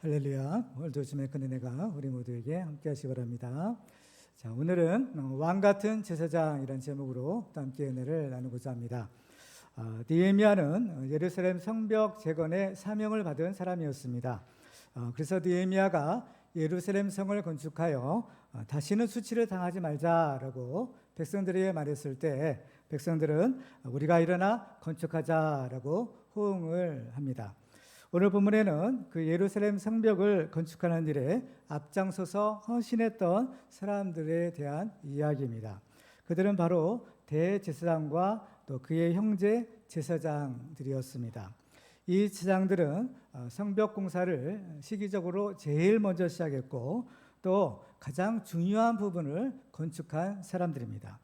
할렐루야. 오늘도 주님의 큰 은혜가 우리 모두에게 함께 하시기 바랍니다. 자, 오늘은 왕같은 제사장이라는 제목으로 또 함께 은혜를 나누고자 합니다. 느헤미야는 예루살렘 성벽 재건의 사명을 받은 사람이었습니다. 그래서 느헤미야가 예루살렘 성을 건축하여 다시는 수치를 당하지 말자라고 백성들에게 말했을 때 백성들은 우리가 일어나 건축하자라고 호응을 합니다. 오늘 본문에는 그 예루살렘 성벽을 건축하는 일에 앞장서서 헌신했던 사람들에 대한 이야기입니다. 그들은 바로 대제사장과 또 그의 형제 제사장들이었습니다. 이 제사장들은 성벽 공사를 시기적으로 제일 먼저 시작했고 또 가장 중요한 부분을 건축한 사람들입니다.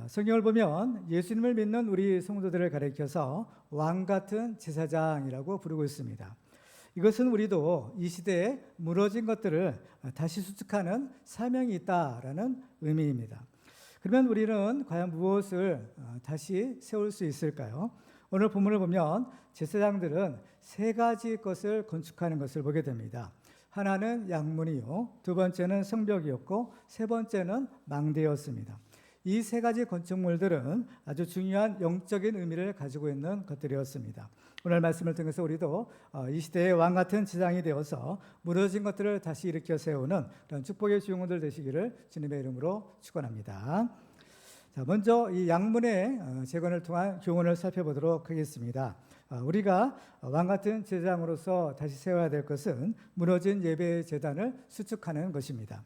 성경을 보면 예수님을 믿는 우리 성도들을 가리켜서 왕같은 제사장이라고 부르고 있습니다. 이것은 우리도 이 시대에 무너진 것들을 다시 수축하는 사명이 있다라는 의미입니다. 그러면 우리는 과연 무엇을 다시 세울 수 있을까요? 오늘 본문을 보면 제사장들은 세 가지 것을 건축하는 것을 보게 됩니다. 하나는 양문이요, 두 번째는 성벽이었고 세 번째는 망대였습니다. 이 세 가지 건축물들은 아주 중요한 영적인 의미를 가지고 있는 것들이었습니다. 오늘 말씀을 통해서 우리도 이 시대의 왕같은 제사장이 되어서 무너진 것들을 다시 일으켜 세우는 그런 축복의 주인공들 되시기를 주님의 이름으로 축원합니다. 자, 먼저 이 양문의 재건을 통한 교훈을 살펴보도록 하겠습니다. 우리가 왕같은 제사장으로서 다시 세워야 될 것은 무너진 예배 제단을 수축하는 것입니다.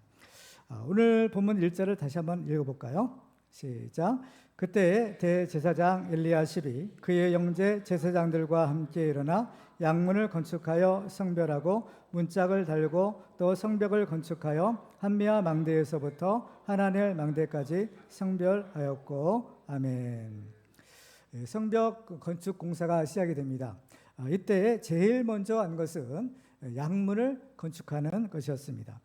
오늘 본문 1절을 다시 한번 읽어볼까요? 시작. 그때 대제사장 엘리야십이 그의 형제 제사장들과 함께 일어나 양문을 건축하여 성별하고 문짝을 달고 또 성벽을 건축하여 한미아 망대에서부터 하나넬 망대까지 성별하였고 아멘. 성벽 건축 공사가 시작이 됩니다. 이때 제일 먼저 한 것은 양문을 건축하는 것이었습니다.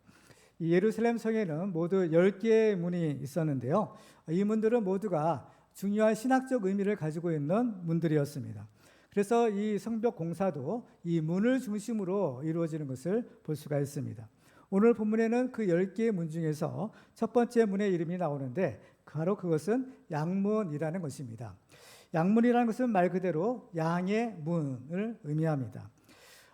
이 예루살렘 성에는 모두 10개의 문이 있었는데요. 이 문들은 모두가 중요한 신학적 의미를 가지고 있는 문들이었습니다. 그래서 이 성벽 공사도 이 문을 중심으로 이루어지는 것을 볼 수가 있습니다. 오늘 본문에는 그 10개의 문 중에서 첫 번째 문의 이름이 나오는데 바로 그것은 양문이라는 것입니다. 양문이라는 것은 말 그대로 양의 문을 의미합니다.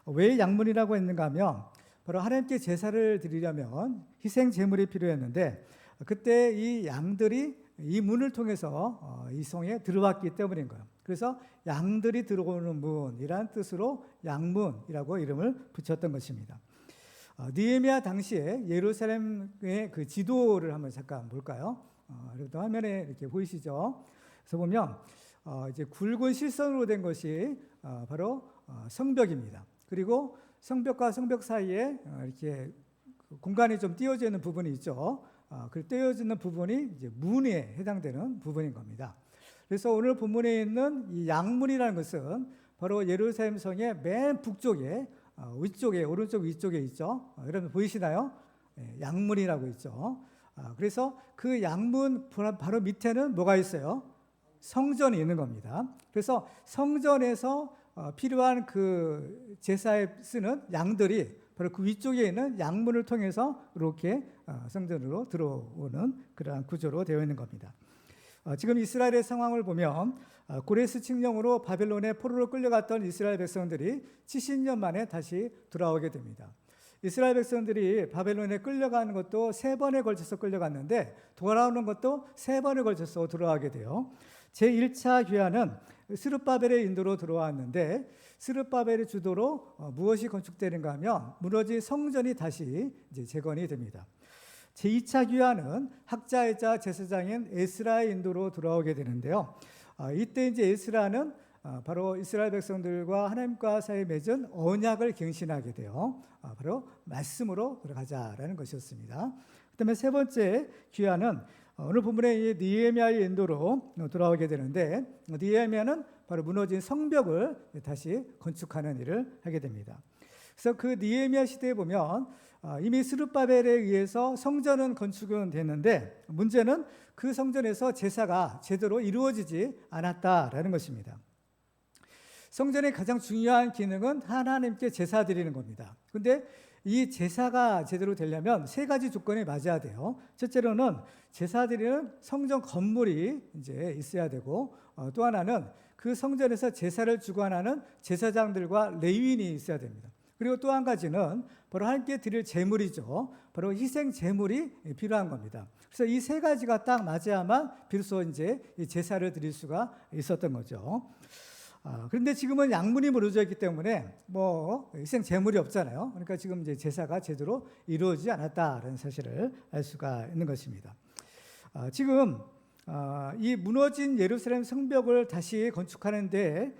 왜 양문이라고 했는가 하면 바로 하나님께 제사를 드리려면 희생 제물이 필요했는데 그때 이 양들이 이 문을 통해서 이 성에 들어왔기 때문인 거예요. 그래서 양들이 들어오는 문이라는 뜻으로 양문이라고 이름을 붙였던 것입니다. 느헤미야 당시에 예루살렘의 그 지도를 한번 잠깐 볼까요? 이것도 화면에 이렇게 보이시죠? 그래서 보면 이제 굵은 실선으로 된 것이 바로 성벽입니다. 그리고 성벽과 성벽 사이에 이렇게 공간이 좀 띄어져 있는 부분이 있죠. 그 띄어지는 부분이 이제 문에 해당되는 부분인 겁니다. 그래서 오늘 본문에 있는 이 양문이라는 것은 바로 예루살렘 성의 맨 북쪽에 위쪽에 오른쪽 위쪽에 있죠. 여러분 보이시나요? 양문이라고 있죠. 그래서 그 양문 바로 밑에는 뭐가 있어요? 성전이 있는 겁니다. 그래서 성전에서 필요한 그 제사에 쓰는 양들이 바로 그 위쪽에 있는 양문을 통해서 이렇게 성전으로 들어오는 그러한 구조로 되어 있는 겁니다. 지금 이스라엘의 상황을 보면 고레스 칙령으로 바벨론에 포로로 끌려갔던 이스라엘 백성들이 70년 만에 다시 돌아오게 됩니다. 이스라엘 백성들이 바벨론에 끌려가는 것도 3번에 걸쳐서 끌려갔는데 돌아오는 것도 3번에 걸쳐서 돌아가게 돼요. 제1차 귀환은 스룹바벨의 인도로 들어왔는데 스룹바벨의 주도로 무엇이 건축되는가 하면 무너진 성전이 다시 이제 재건이 됩니다. 제2차 귀환은 학자이자 제사장인 에스라의 인도로 돌아오게 되는데요. 이때 이제 에스라는 바로 이스라엘 백성들과 하나님과 사이에 맺은 언약을 갱신하게 돼요. 바로 말씀으로 들어가자라는 것이었습니다. 그다음에 세 번째 귀환은 오늘 본문의 느헤미야의 인도로 돌아오게 되는데 느헤미야는 바로 무너진 성벽을 다시 건축하는 일을 하게 됩니다. 그래서 그 느헤미야 시대에 보면 이미 스룹바벨에 의해서 성전은 건축은 됐는데 문제는 그 성전에서 제사가 제대로 이루어지지 않았다라는 것입니다. 성전의 가장 중요한 기능은 하나님께 제사 드리는 겁니다. 근데 이 제사가 제대로 되려면 세 가지 조건이 맞아야 돼요. 첫째로는 제사 드리는 성전 건물이 이제 있어야 되고, 또 하나는 그 성전에서 제사를 주관하는 제사장들과 레위인이 있어야 됩니다. 그리고 또 한 가지는 바로 함께 드릴 제물이죠. 바로 희생 제물이 필요한 겁니다. 그래서 이 세 가지가 딱 맞아야만 비로소 이제 이 제사를 드릴 수가 있었던 거죠. 그런데 지금은 양문이 무너져 있기 때문에 뭐 희생 제물이 없잖아요. 그러니까 지금 이제 제사가 제대로 이루어지지 않았다라는 사실을 알 수가 있는 것입니다. 지금 이 무너진 예루살렘 성벽을 다시 건축하는데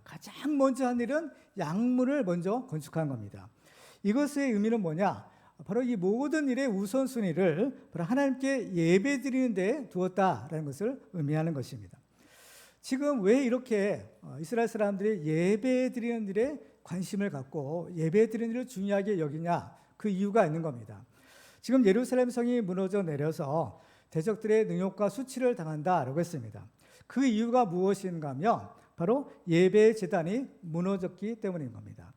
가장 먼저 한 일은 양문을 먼저 건축한 겁니다. 이것의 의미는 뭐냐? 바로 이 모든 일의 우선순위를 바로 하나님께 예배 드리는 데 두었다라는 것을 의미하는 것입니다. 지금 왜 이렇게 이스라엘 사람들이 예배 드리는 일에 관심을 갖고 예배 드리는 일을 중요하게 여기냐? 그 이유가 있는 겁니다. 지금 예루살렘 성이 무너져 내려서 대적들의 능욕과 수치를 당한다라고 했습니다. 그 이유가 무엇인가 하면 바로 예배 제단이 무너졌기 때문인 겁니다.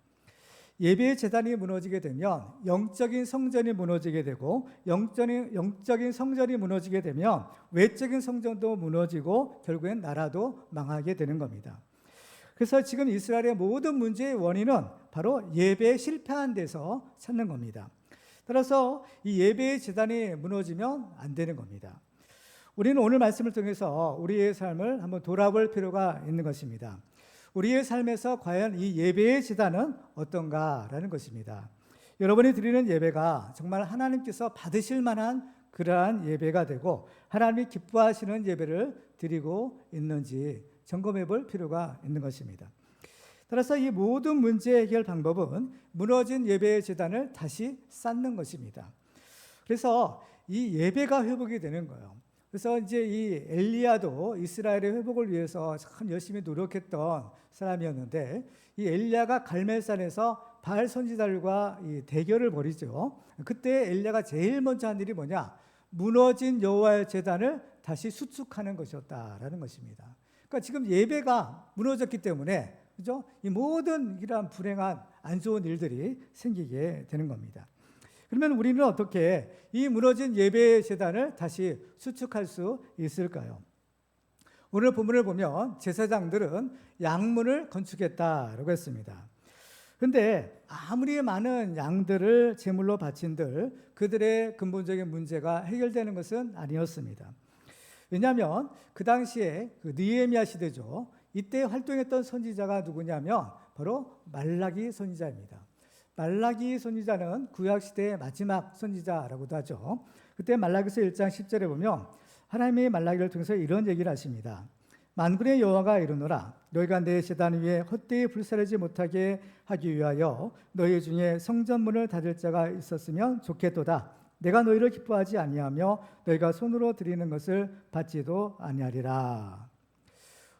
예배 제단이 무너지게 되면 영적인 성전이 무너지게 되고, 영적인 성전이 무너지게 되면 외적인 성전도 무너지고 결국엔 나라도 망하게 되는 겁니다. 그래서 지금 이스라엘의 모든 문제의 원인은 바로 예배에 실패한 데서 찾는 겁니다. 따라서 이 예배의 제단이 무너지면 안 되는 겁니다. 우리는 오늘 말씀을 통해서 우리의 삶을 한번 돌아볼 필요가 있는 것입니다. 우리의 삶에서 과연 이 예배의 제단은 어떤가라는 것입니다. 여러분이 드리는 예배가 정말 하나님께서 받으실 만한 그러한 예배가 되고 하나님이 기뻐하시는 예배를 드리고 있는지 점검해 볼 필요가 있는 것입니다. 따라서 이 모든 문제 해결 방법은 무너진 예배의 제단을 다시 쌓는 것입니다. 그래서 이 예배가 회복이 되는 거예요. 그래서 이제 이 엘리야도 이스라엘의 회복을 위해서 참 열심히 노력했던 사람이었는데, 이 엘리야가 갈멜산에서 바알 선지자들과 이 대결을 벌이죠. 그때 엘리야가 제일 먼저 한 일이 뭐냐? 무너진 여호와의 제단을 다시 수축하는 것이었다라는 것입니다. 그러니까 지금 예배가 무너졌기 때문에, 그죠? 이 모든 이러한 불행한 안 좋은 일들이 생기게 되는 겁니다. 그러면 우리는 어떻게 이 무너진 예배의 제단을 다시 수축할 수 있을까요? 오늘 본문을 보면 제사장들은 양문을 건축했다라고 했습니다. 그런데 아무리 많은 양들을 제물로 바친들 그들의 근본적인 문제가 해결되는 것은 아니었습니다. 왜냐하면 그 당시에 그 느헤미야 시대죠. 이때 활동했던 선지자가 누구냐면 바로 말라기 선지자입니다. 말라기 선지자는 구약시대의 마지막 선지자라고도 하죠. 그때 말라기서 1장 10절에 보면 하나님이 말라기를 통해서 이런 얘기를 하십니다. 만군의 여호와가 이르노라, 너희가 내 제단 위에 헛되이 불사르지 못하게 하기 위하여 너희 중에 성전문을 닫을 자가 있었으면 좋겠도다. 내가 너희를 기뻐하지 아니하며 너희가 손으로 드리는 것을 받지도 아니하리라.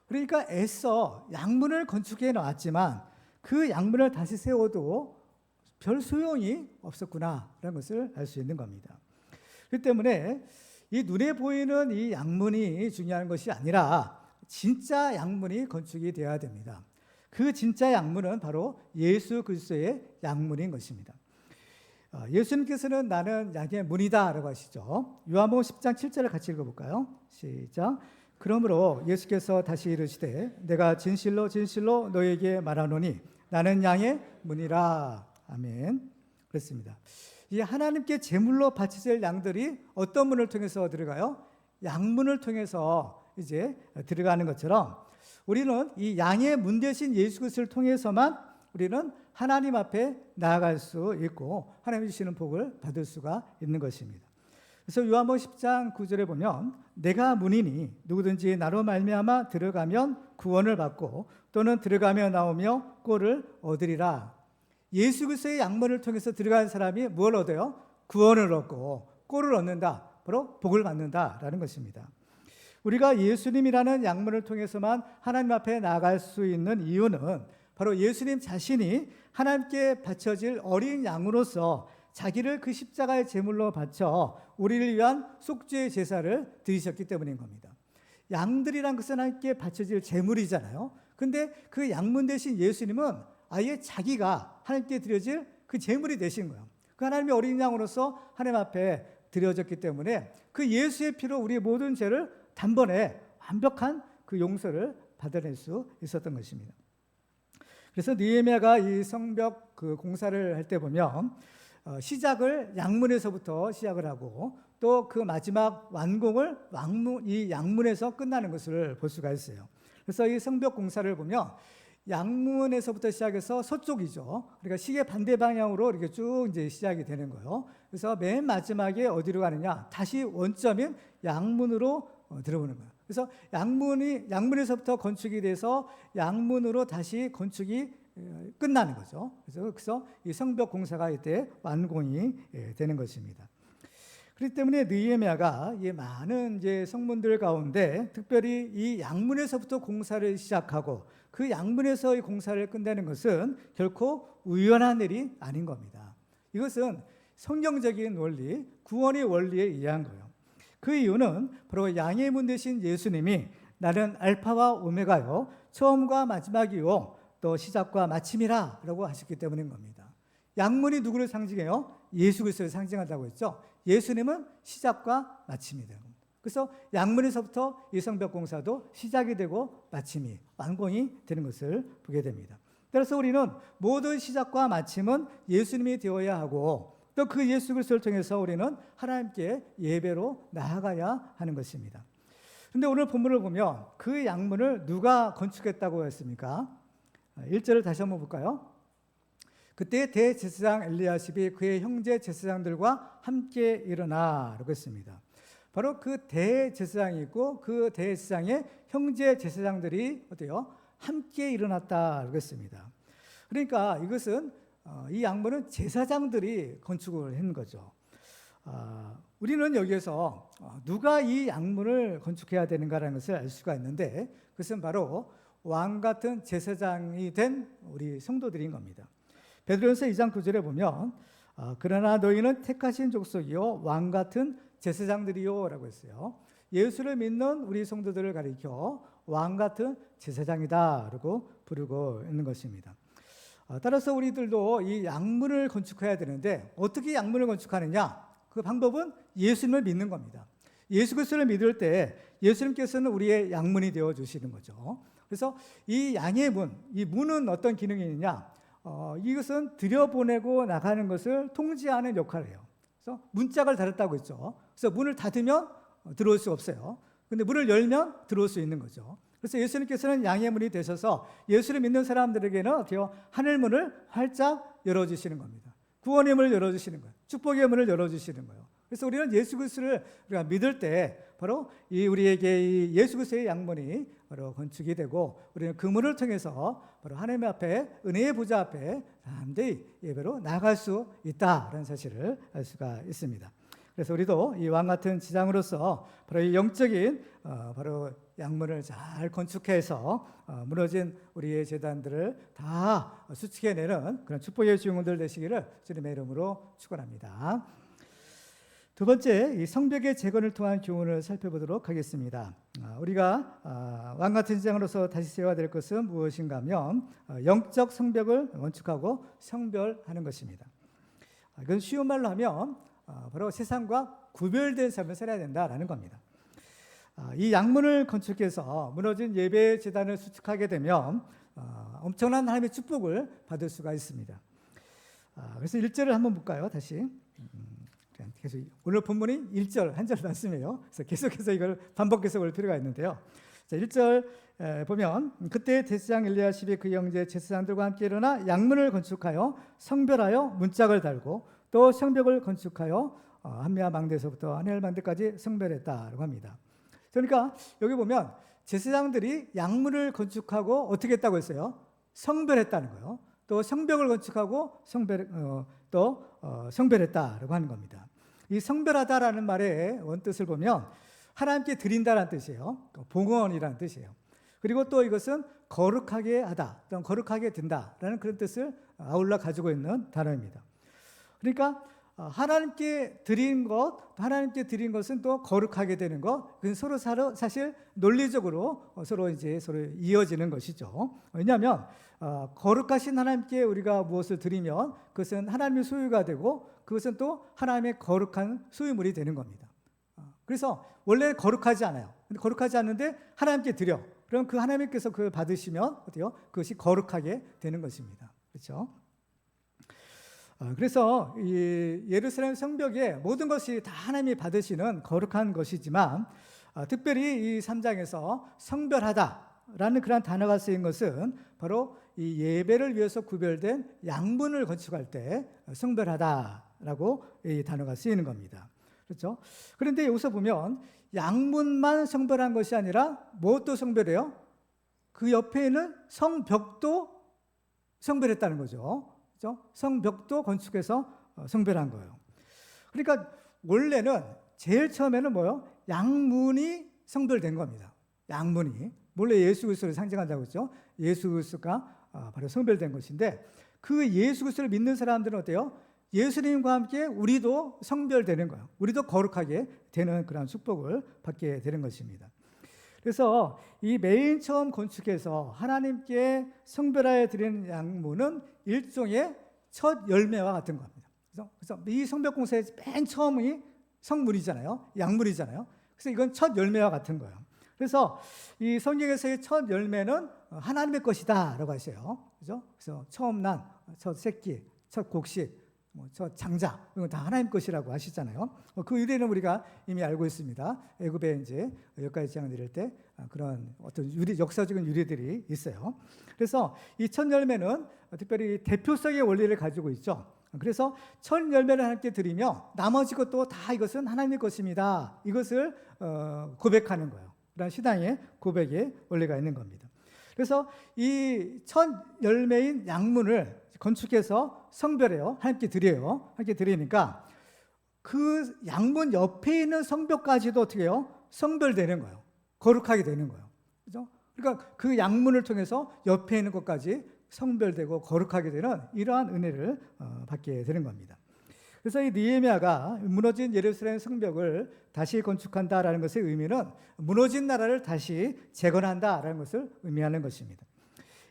그러니까 애써 양문을 건축해 놨지만 그 양문을 다시 세워도 별 소용이 없었구나라는 것을 알 수 있는 겁니다. 그렇기 때문에 이 눈에 보이는 이 양문이 중요한 것이 아니라 진짜 양문이 건축이 되어야 됩니다. 그 진짜 양문은 바로 예수 그리스도의 양문인 것입니다. 예수님께서는 나는 양의 문이다 라고 하시죠. 요한복음 10장 7절을 같이 읽어볼까요? 시작. 그러므로 예수께서 다시 이르시되 내가 진실로 진실로 너에게 말하노니 나는 양의 문이라. 아멘. 그렇습니다. 이 하나님께 제물로 바치실 양들이 어떤 문을 통해서 들어가요? 양문을 통해서 이제 들어가는 것처럼 우리는 이 양의 문 대신 예수 그리스도를 통해서만 우리는 하나님 앞에 나아갈 수 있고 하나님 주시는 복을 받을 수가 있는 것입니다. 그래서 요한복음 10장 9절에 보면 내가 문이니 누구든지 나로 말미암아 들어가면 구원을 받고 또는 들어가며 나오며 꼴을 얻으리라. 예수 그리스도의 양문을 통해서 들어가는 사람이 뭘 얻어요? 구원을 얻고 꼴을 얻는다. 바로 복을 받는다라는 것입니다. 우리가 예수님이라는 양문을 통해서만 하나님 앞에 나아갈 수 있는 이유는 바로 예수님 자신이 하나님께 바쳐질 어린 양으로서 자기를 그 십자가의 제물로 바쳐 우리를 위한 속죄의 제사를 드리셨기 때문인 겁니다. 양들이란 것은 하나님께 바쳐질 제물이잖아요. 근데 그 양문 대신 예수님은 아예 자기가 하나님께 드려질 그 제물이 되신 거예요. 그 하나님의 어린 양으로서 하나님 앞에 드려졌기 때문에 그 예수의 피로 우리의 모든 죄를 단번에 완벽한 그 용서를 받아낼 수 있었던 것입니다. 그래서 느헤미야가 이 성벽 그 공사를 할 때 보면 시작을 양문에서부터 시작을 하고 또 그 마지막 완공을 이 양문에서 끝나는 것을 볼 수가 있어요. 그래서 이 성벽 공사를 보면 양문에서부터 시작해서 서쪽이죠. 그러니까 시계 반대 방향으로 이렇게 쭉 이제 시작이 되는 거예요. 그래서 맨 마지막에 어디로 가느냐? 다시 원점인 양문으로 들어오는 거예요. 그래서 양문에서부터 건축이 돼서 양문으로 다시 건축이 끝나는 거죠. 그래서 이 성벽 공사가 이때 완공이 되는 것입니다. 그렇기 때문에 느헤미야가 이 많은 이제 성문들 가운데 특별히 이 양문에서부터 공사를 시작하고 그 양문에서 이 공사를 끝내는 것은 결코 우연한 일이 아닌 겁니다. 이것은 성경적인 원리, 구원의 원리에 의한 거예요. 그 이유는 바로 양의 문 되신 예수님이 나는 알파와 오메가요, 처음과 마지막이요, 또 시작과 마침이라 라고 하셨기 때문인 겁니다. 양문이 누구를 상징해요? 예수 그리스도를 상징한다고 했죠. 예수님은 시작과 마침이 되는 겁니다. 그래서 양문에서부터 이 성벽 공사도 시작이 되고 마침이 완공이 되는 것을 보게 됩니다. 따라서 우리는 모든 시작과 마침은 예수님이 되어야 하고 또 그 예수 그리스도를 통해서 우리는 하나님께 예배로 나아가야 하는 것입니다. 그런데 오늘 본문을 보면 그 양문을 누가 건축했다고 했습니까? 1절을 다시 한번 볼까요? 그때 대제사장 엘리야십이 그의 형제 제사장들과 함께 일어나라고 했습니다. 바로 그 대제사장이 있고 그 대제사장의 형제 제사장들이 어때요? 함께 일어났다라고 했습니다. 그러니까 이것은 이 양문은 제사장들이 건축을 한 거죠. 우리는 여기에서 누가 이 양문을 건축해야 되는가라는 것을 알 수가 있는데 그것은 바로 왕 같은 제사장이 된 우리 성도들인 겁니다. 베드로전서 2장 9절에 보면 그러나 너희는 택하신 족속이요 왕 같은 제사장들이요 라고 했어요. 예수를 믿는 우리 성도들을 가리켜 왕 같은 제사장이다 라고 부르고 있는 것입니다. 따라서 우리들도 이 양문을 건축해야 되는데 어떻게 양문을 건축하느냐? 그 방법은 예수님을 믿는 겁니다. 예수 그리스도를 믿을 때 예수님께서는 우리의 양문이 되어 주시는 거죠. 그래서 이 양의 문, 이 문은 어떤 기능이 있느냐? 이것은 들여보내고 나가는 것을 통제하는 역할을 해요. 그래서 문짝을 달았다고 했죠. 그래서 문을 닫으면 들어올 수 없어요. 근데 문을 열면 들어올 수 있는 거죠. 그래서 예수님께서는 양의 문이 되셔서 예수를 믿는 사람들에게는 어떻게 하늘 문을 활짝 열어주시는 겁니다. 구원의 문을 열어주시는 거예요. 축복의 문을 열어주시는 거예요. 그래서 우리는 예수 그리스도를 우리가 믿을 때 바로 우리에게 이 예수 그리스도의 양문이 바로 건축이 되고 우리는 그 문을 통해서 바로 하나님 앞에 은혜의 보좌 앞에 담대히 예배로 나아갈 수 있다라는 사실을 알 수가 있습니다. 그래서 우리도 이 왕 같은 지장으로서 바로 이 영적인 바로 양문을 잘 건축해서 무너진 우리의 제단들을 다 수축해내는 그런 축복의 주인공들 되시기를 주님의 이름으로 축원합니다. 두 번째, 이 성벽의 재건을 통한 교훈을 살펴보도록 하겠습니다. 우리가 왕 같은 지장으로서 다시 세워야 될 것은 무엇인가 하면 영적 성벽을 건축하고 성별하는 것입니다. 이건 쉬운 말로 하면 바로 세상과 구별된 삶을 살아야 된다라는 겁니다. 이 양문을 건축해서 무너진 예배 제단을 수축하게 되면 엄청난 하나님의 축복을 받을 수가 있습니다. 그래서 1절을 한번 볼까요? 다시. 계속 오늘 본문이 1절, 한 절 말씀이에요. 그래서 계속해서 이걸 반복해서 볼 필요가 있는데요. 자, 1절 보면 그때 대제사장 엘리야십이 그 형제 제사장들과 함께 일어나 양문을 건축하여 성별하여 문짝을 달고 또 성벽을 건축하여 한미아 망대에서부터 한헬 망대까지 성별했다라고 합니다. 그러니까 여기 보면 제사장들이 양문을 건축하고 어떻게 했다고 했어요? 성별했다는 거예요. 또 성벽을 건축하고 성별했다라고 하는 겁니다. 이 성별하다라는 말의 원뜻을 보면 하나님께 드린다라는 뜻이에요. 봉헌이라는 뜻이에요. 그리고 또 이것은 거룩하게 하다, 거룩하게 든다라는 그런 뜻을 아울러 가지고 있는 단어입니다. 그러니까 하나님께 드린 것은 또 거룩하게 되는 것, 그건 서로 사실 논리적으로 서로 이어지는 것이죠. 왜냐하면 거룩하신 하나님께 우리가 무엇을 드리면 그것은 하나님의 소유가 되고 그것은 또 하나님의 거룩한 소유물이 되는 겁니다. 그래서 원래 거룩하지 않아요. 근데 거룩하지 않는데 하나님께 드려. 그럼 그 하나님께서 그걸 받으시면 어때요? 그것이 거룩하게 되는 것입니다. 그렇죠? 그래서 이 예루살렘 성벽에 모든 것이 다 하나님이 받으시는 거룩한 것이지만 특별히 이 3장에서 성별하다라는 그런 단어가 쓰인 것은 바로 이 예배를 위해서 구별된 양문을 건축할 때 성별하다라고 이 단어가 쓰이는 겁니다. 그렇죠? 그런데 여기서 보면 양문만 성별한 것이 아니라 무엇도 성별해요? 그 옆에 있는 성벽도 성별했다는 거죠. 그렇죠? 성벽도 건축해서 성별한 거예요. 그러니까 원래는 제일 처음에는 뭐요? 양문이 성별된 겁니다. 양문이 원래 예수 그리스도를 상징한다고 했죠. 예수 그리스도가 바로 성별된 것인데 그 예수 그리스도를 믿는 사람들은 어때요? 예수님과 함께 우리도 성별되는 거예요. 우리도 거룩하게 되는 그런 축복을 받게 되는 것입니다. 그래서 이 맨 처음 건축에서 하나님께 성별하여 드리는 양문은 일종의 첫 열매와 같은 겁니다. 그래서 이 성벽 공사의 맨 처음이 성문이잖아요. 양문이잖아요. 그래서 이건 첫 열매와 같은 거예요. 그래서 이 성경에서의 첫 열매는 하나님의 것이다라고 하셔요. 그죠? 그래서 처음 난 첫 새끼, 첫 곡식, 첫 장자 이건 다 하나님 것이라고 하시잖아요. 그 유래는 우리가 이미 알고 있습니다. 애굽에 이제 여기까지 재앙 내릴 때 그런 어떤 역사적인 유래들이 있어요. 그래서 이 첫 열매는 특별히 대표성의 원리를 가지고 있죠. 그래서 첫 열매를 하나님께 드리며 나머지 것도 다 이것은 하나님의 것입니다. 이것을 고백하는 거예요. 그런 신앙의 고백의 원리가 있는 겁니다. 그래서 이 첫 열매인 양문을 건축해서 성별해요. 하나님께 드려요. 하나님께 드리니까 그 양문 옆에 있는 성벽까지도 어떻게 해요? 성별되는 거예요. 거룩하게 되는 거예요. 그죠? 그러니까 그 양문을 통해서 옆에 있는 것까지 성별되고 거룩하게 되는 이러한 은혜를 받게 되는 겁니다. 그래서 이 느헤미야가 무너진 예루살렘 성벽을 다시 건축한다라는 것의 의미는 무너진 나라를 다시 재건한다라는 것을 의미하는 것입니다.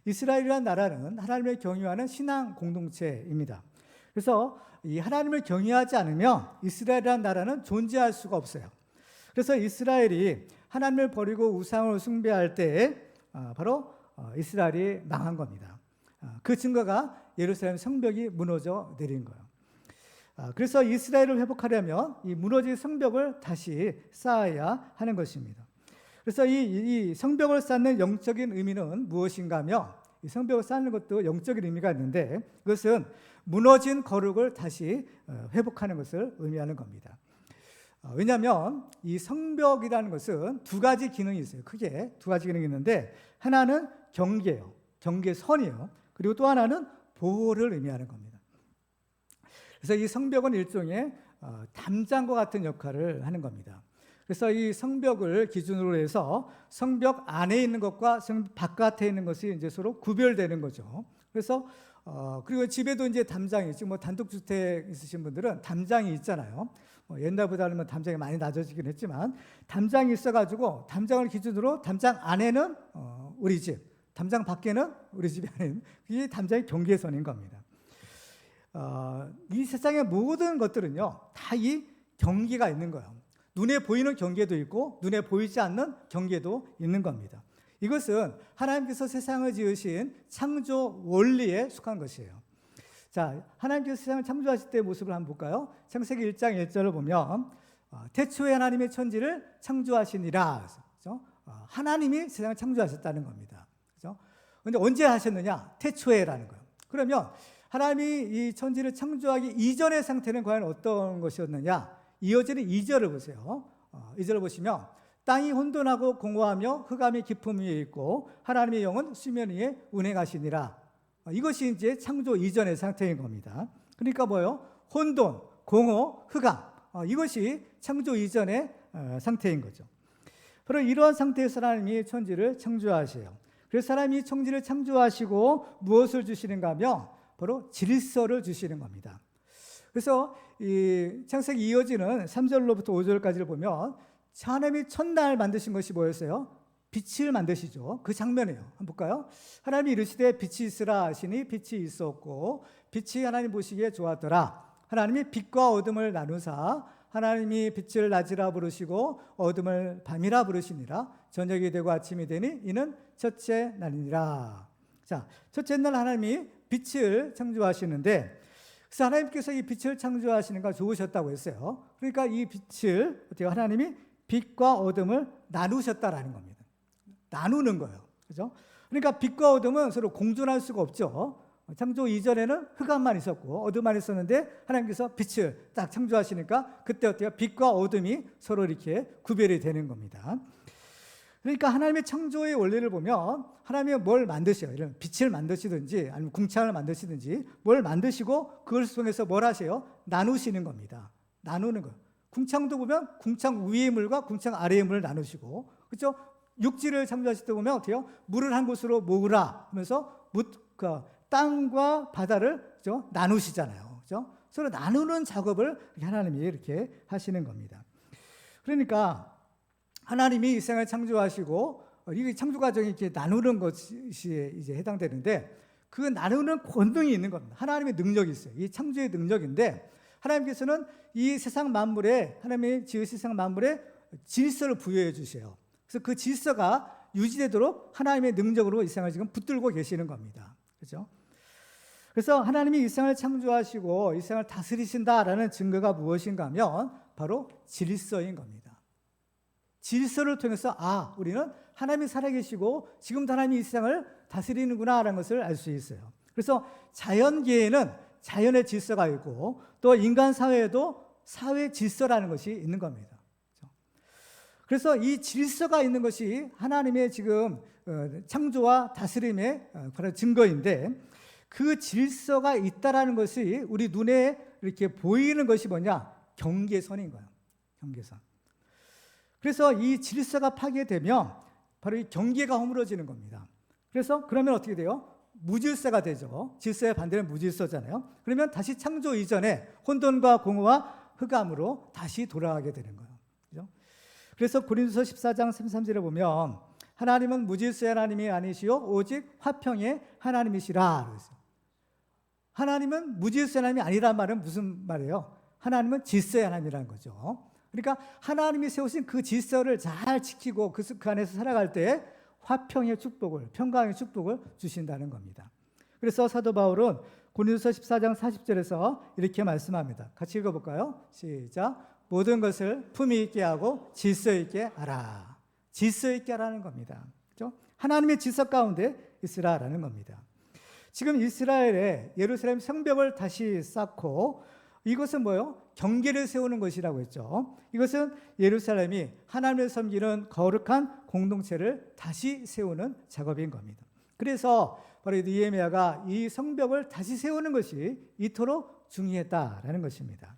이스라엘이라는 나라는 하나님을 경외하는 신앙 공동체입니다. 그래서 이 하나님을 경외하지 않으면 이스라엘이라는 나라는 존재할 수가 없어요. 그래서 이스라엘이 하나님을 버리고 우상을 숭배할 때 바로 이스라엘이 망한 겁니다. 그 증거가 예루살렘 성벽이 무너져 내린 거예요. 그래서 이스라엘을 회복하려면 이 무너진 성벽을 다시 쌓아야 하는 것입니다. 그래서 이 성벽을 쌓는 영적인 의미는 무엇인가 하면 이 성벽을 쌓는 것도 영적인 의미가 있는데 그것은 무너진 거룩을 다시 회복하는 것을 의미하는 겁니다. 왜냐하면 이 성벽이라는 것은 두 가지 기능이 있어요. 크게 두 가지 기능이 있는데 하나는 경계예요. 경계선이에요. 그리고 또 하나는 보호를 의미하는 겁니다. 그래서 이 성벽은 일종의 담장과 같은 역할을 하는 겁니다. 그래서 이 성벽을 기준으로 해서 성벽 안에 있는 것과 성벽 바깥에 있는 것이 이제 서로 구별되는 거죠. 그래서 그리고 집에도 이제 담장이 지금 단독주택 있으신 분들은 담장이 있잖아요. 옛날보다는 담장이 많이 낮아지긴 했지만 담장이 있어가지고 담장을 기준으로 담장 안에는 우리 집, 담장 밖에는 우리 집이 아닌 그게 담장의 경계선인 겁니다. 이 세상의 모든 것들은요 다 이 경계가 있는 거예요. 눈에 보이는 경계도 있고 눈에 보이지 않는 경계도 있는 겁니다. 이것은 하나님께서 세상을 지으신 창조 원리에 속한 것이에요. 자, 하나님께서 세상을 창조하실 때의 모습을 한번 볼까요? 창세기 1장 1절을 보면 태초에 하나님의 천지를 창조하시니라. 그렇죠? 하나님이 세상을 창조하셨다는 겁니다. 그렇죠? 근데 언제 하셨느냐? 태초에라는 거예요. 그러면 하나님이 이 천지를 창조하기 이전의 상태는 과연 어떤 것이었느냐? 이어지는 2절을 보세요. 2절을 보시면 땅이 혼돈하고 공허하며 흑암이 깊음 위에 있고 하나님의 영은 수면 위에 운행하시니라. 이것이 이제 창조 이전의 상태인 겁니다. 그러니까 뭐예요? 혼돈, 공허, 흑암. 이것이 창조 이전의 상태인 거죠. 바로 이러한 상태에서 하나님이 천지를 창조하세요. 그래서 하나님이 천지를 창조하시고 무엇을 주시는가 하면 바로 질서를 주시는 겁니다. 그래서 이 창세기 이어지는 3절로부터 5절까지를 보면 하나님이 첫날 만드신 것이 뭐였어요? 빛을 만드시죠. 그 장면이에요. 한번 볼까요? 하나님이 이르시되 빛이 있으라 하시니 빛이 있었고 빛이 하나님 보시기에 좋았더라. 하나님이 빛과 어둠을 나누사 하나님이 빛을 낮이라 부르시고 어둠을 밤이라 부르시니라. 저녁이 되고 아침이 되니 이는 첫째 날이니라. 자, 첫째 날 하나님이 빛을 창조하시는데, 그래서 하나님께서 이 빛을 창조하시는 걸 좋으셨다고 했어요. 그러니까 이 빛을 어떻게 하나님이 빛과 어둠을 나누셨다라는 겁니다. 나누는 거예요. 그죠? 그러니까 빛과 어둠은 서로 공존할 수가 없죠. 창조 이전에는 흑암만 있었고 어둠만 있었는데 하나님께서 빛을 딱 창조하시니까 그때 어때요? 빛과 어둠이 서로 이렇게 구별이 되는 겁니다. 그러니까 하나님의 창조의 원리를 보면 하나님이 뭘 만드셔요. 이런 빛을 만드시든지 아니면 궁창을 만드시든지 뭘 만드시고 그걸 통해서 뭘 하세요? 나누시는 겁니다. 나누는 거예요. 궁창도 보면 궁창 위의 물과 궁창 아래의 물을 나누시고, 그렇죠? 육지를 창조하실 때 보면 어때요? 물을 한 곳으로 모으라 하면서 땅과 바다를, 그렇죠? 나누시잖아요. 그렇죠? 서로 나누는 작업을 하나님이 이렇게 하시는 겁니다. 그러니까 하나님이 이 세상을 창조하시고 이 창조 과정이 이렇게 나누는 것이 이제 해당되는데, 그 나누는 권능이 있는 겁니다. 하나님의 능력이 있어요. 이 창조의 능력인데 하나님께서는 이 세상 만물에, 하나님이 지으신 세상 만물에 질서를 부여해 주세요. 그래서 그 질서가 유지되도록 하나님의 능력으로 이 세상을 지금 붙들고 계시는 겁니다. 그렇죠? 그래서 하나님이 이 세상을 창조하시고 이 세상을 다스리신다라는 증거가 무엇인가 하면 바로 질서인 겁니다. 질서를 통해서 우리는 하나님이 살아계시고 지금도 하나님이 이 세상을 다스리는구나라는 것을 알 수 있어요. 그래서 자연계에는 자연의 질서가 있고 또 인간 사회에도 사회 질서라는 것이 있는 겁니다. 그래서 이 질서가 있는 것이 하나님의 지금 창조와 다스림의 그런 증거인데, 그 질서가 있다라는 것이 우리 눈에 이렇게 보이는 것이 뭐냐? 경계선인 거예요. 경계선. 그래서 이 질서가 파괴되면 바로 이 경계가 허물어지는 겁니다. 그래서 그러면 어떻게 돼요? 무질서가 되죠. 질서의 반대는 무질서잖아요. 그러면 다시 창조 이전에 혼돈과 공허와 흑암으로 다시 돌아가게 되는 거예요. 그렇죠? 그래서 고린도서 14장 33절에 보면 하나님은 무질서의 하나님이 아니시오 오직 화평의 하나님이시라 그랬어요. 하나님은 무질서의 하나님이 아니란 말은 무슨 말이에요? 하나님은 질서의 하나님이라는 거죠. 그러니까 하나님이 세우신 그 질서를 잘 지키고 그 안에서 살아갈 때 화평의 축복을, 평강의 축복을 주신다는 겁니다. 그래서 사도 바울은 고린도서 14장 40절에서 이렇게 말씀합니다. 같이 읽어볼까요? 시작. 모든 것을 품위 있게 하고 질서 있게 하라. 질서 있게 하라는 겁니다. 그렇죠? 하나님의 질서 가운데 있으라라는 겁니다. 지금 이스라엘의 예루살렘 성벽을 다시 쌓고, 이것은 뭐예요? 경계를 세우는 것이라고 했죠. 이것은 예루살렘이 하나님을 섬기는 거룩한 공동체를 다시 세우는 작업인 겁니다. 그래서 바로 느헤미야가 이 성벽을 다시 세우는 것이 이토록 중요했다라는 것입니다.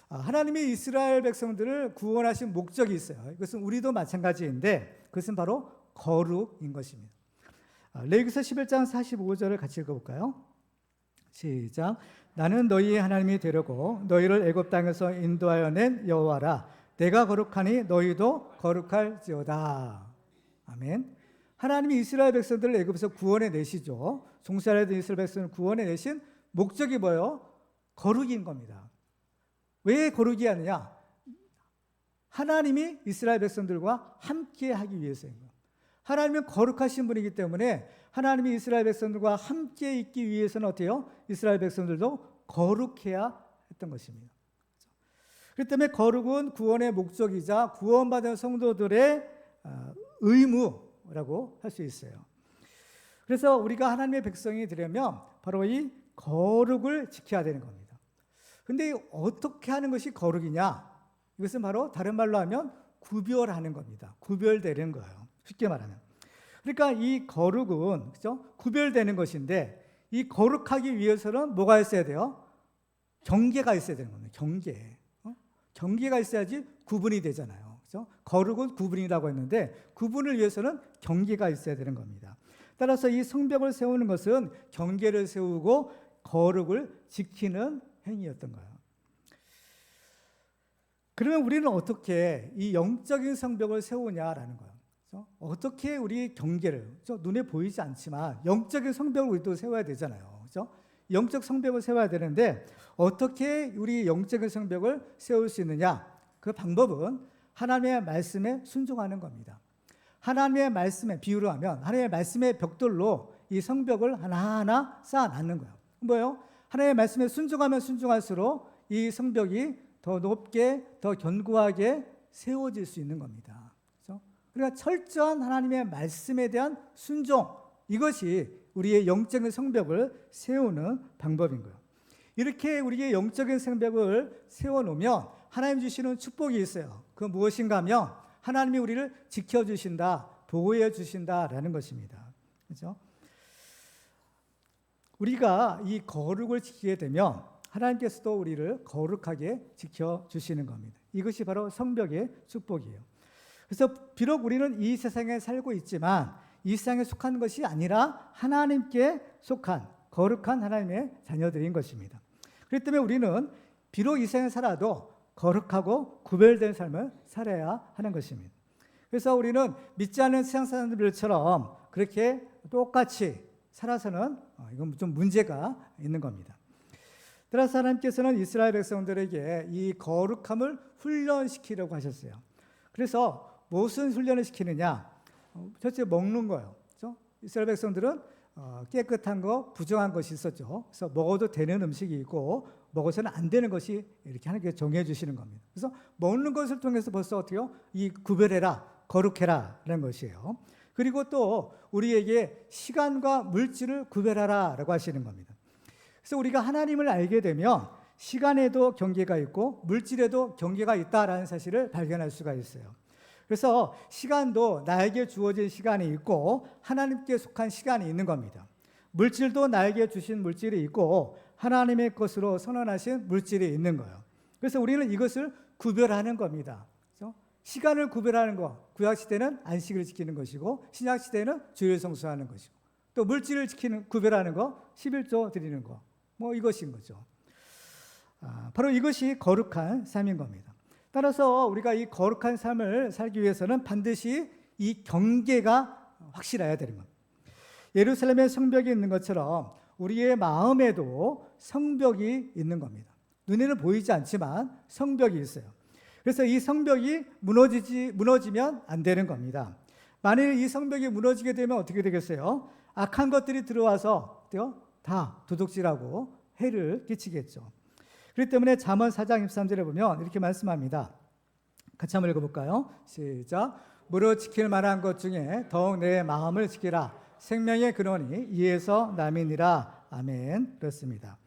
하나님이 이스라엘 백성들을 구원하신 목적이 있어요. 이것은 우리도 마찬가지인데 그것은 바로 거룩인 것입니다. 레위기서 11장 45절을 같이 읽어볼까요? 시작. 나는 너희의 하나님이 되려고 너희를 애굽 땅에서 인도하여 낸 여호와라. 내가 거룩하니 너희도 거룩할지어다. 아멘. 하나님이 이스라엘 백성들을 애굽에서 구원해 내시죠. 종살이던 이스라엘 백성을 구원해 내신 목적이 뭐예요? 거룩인 겁니다. 왜 거룩이 하느냐? 하나님이 이스라엘 백성들과 함께 하기 위해서인 거예요. 하나님은 거룩하신 분이기 때문에 하나님이 이스라엘 백성들과 함께 있기 위해서는 어때요? 이스라엘 백성들도 거룩해야 했던 것입니다. 그렇기 때문에 거룩은 구원의 목적이자 구원받은 성도들의 의무라고 할 수 있어요. 그래서 우리가 하나님의 백성이 되려면 바로 이 거룩을 지켜야 되는 겁니다. 근데 어떻게 하는 것이 거룩이냐? 이것은 바로 다른 말로 하면 구별하는 겁니다. 구별되는 거예요. 쉽게 말하면. 그러니까 이 거룩은, 그죠? 구별되는 것인데, 이 거룩하기 위해서는 뭐가 있어야 돼요? 경계가 있어야 되는 겁니다. 경계. 경계가 있어야지 구분이 되잖아요. 그죠? 거룩은 구분이라고 했는데 구분을 위해서는 경계가 있어야 되는 겁니다. 따라서 이 성벽을 세우는 것은 경계를 세우고 거룩을 지키는 행위였던 거예요. 그러면 우리는 어떻게 이 영적인 성벽을 세우냐라는 거예요. 그렇죠? 어떻게 우리 경계를, 그렇죠? 눈에 보이지 않지만 영적인 성벽을 우리도 세워야 되잖아요. 그렇죠? 영적 성벽을 세워야 되는데 어떻게 우리 영적인 성벽을 세울 수 있느냐? 그 방법은 하나님의 말씀에 순종하는 겁니다. 하나님의 말씀에, 비유로 하면 하나님의 말씀의 벽돌로 이 성벽을 하나하나 쌓아놨는 거예요. 뭐예요? 하나님의 말씀에 순종하면 순종할수록 이 성벽이 더 높게, 더 견고하게 세워질 수 있는 겁니다. 그렇죠? 그러니까 철저한 하나님의 말씀에 대한 순종, 이것이 우리의 영적인 성벽을 세우는 방법인 거예요. 이렇게 우리의 영적인 성벽을 세워놓으면 하나님 주시는 축복이 있어요. 그 무엇인가 하면 하나님이 우리를 지켜주신다, 보호해 주신다라는 것입니다. 그렇죠? 우리가 이 거룩을 지키게 되면 하나님께서도 우리를 거룩하게 지켜주시는 겁니다. 이것이 바로 성벽의 축복이에요. 그래서 비록 우리는 이 세상에 살고 있지만 이 세상에 속한 것이 아니라 하나님께 속한 거룩한 하나님의 자녀들인 것입니다. 그렇기 때문에 우리는 비록 이 세상에 살아도 거룩하고 구별된 삶을 살아야 하는 것입니다. 그래서 우리는 믿지 않는 세상 사람들처럼 그렇게 똑같이 살아서는 이건 좀 문제가 있는 겁니다. 따라서 하나님께서는 이스라엘 백성들에게 이 거룩함을 훈련시키려고 하셨어요. 그래서 무슨 훈련을 시키느냐? 첫째 먹는 거예요. 그렇죠? 이스라엘 백성들은 깨끗한 거, 부정한 것이 있었죠. 그래서 먹어도 되는 음식이 있고 먹어서는 안 되는 것이 이렇게 하나님께서 정해 주시는 겁니다. 그래서 먹는 것을 통해서 벌써 어떻게요? 이 구별해라, 거룩해라라는 것이에요. 그리고 또 우리에게 시간과 물질을 구별하라라고 하시는 겁니다. 그래서 우리가 하나님을 알게 되면 시간에도 경계가 있고 물질에도 경계가 있다라는 사실을 발견할 수가 있어요. 그래서 시간도 나에게 주어진 시간이 있고 하나님께 속한 시간이 있는 겁니다. 물질도 나에게 주신 물질이 있고 하나님의 것으로 선언하신 물질이 있는 거예요. 그래서 우리는 이것을 구별하는 겁니다. 그렇죠? 시간을 구별하는 거, 구약시대는 안식을 지키는 것이고 신약시대는 주일 성수하는 것이고 또 물질을 구별하는 거, 11조 드리는 거, 이것인 거죠. 바로 이것이 거룩한 삶인 겁니다. 따라서 우리가 이 거룩한 삶을 살기 위해서는 반드시 이 경계가 확실해야 되는 겁니다. 예루살렘에 성벽이 있는 것처럼 우리의 마음에도 성벽이 있는 겁니다. 눈에는 보이지 않지만 성벽이 있어요. 그래서 이 성벽이 무너지면 안 되는 겁니다. 만일 이 성벽이 무너지게 되면 어떻게 되겠어요? 악한 것들이 들어와서 다 도둑질하고 해를 끼치겠죠. 그렇기 때문에 잠언 4장 23절에 보면 이렇게 말씀합니다. 같이 한번 읽어볼까요? 시작. 무릇 지킬 만한 것 중에 더욱 내 마음을 지키라. 생명의 근원이 이에서 남이니라. 아멘. 그렇습니다.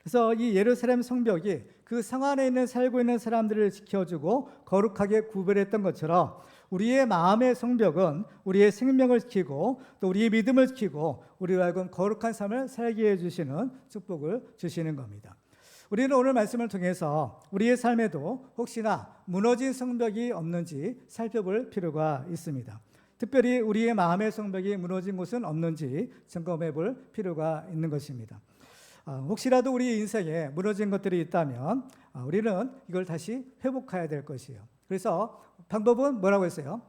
그래서 이 예루살렘 성벽이 그 성 안에 살고 있는 사람들을 지켜주고 거룩하게 구별했던 것처럼 우리의 마음의 성벽은 우리의 생명을 지키고 또 우리의 믿음을 지키고 우리로 하여금 거룩한 삶을 살게 해주시는 축복을 주시는 겁니다. 우리는 오늘 말씀을 통해서 우리의 삶에도 혹시나 무너진 성벽이 없는지 살펴볼 필요가 있습니다. 특별히 우리의 마음의 성벽이 무너진 곳은 없는지 점검해 볼 필요가 있는 것입니다. 혹시라도 우리 인생에 무너진 것들이 있다면 우리는 이걸 다시 회복해야 될 것이에요. 그래서 방법은 뭐라고 했어요?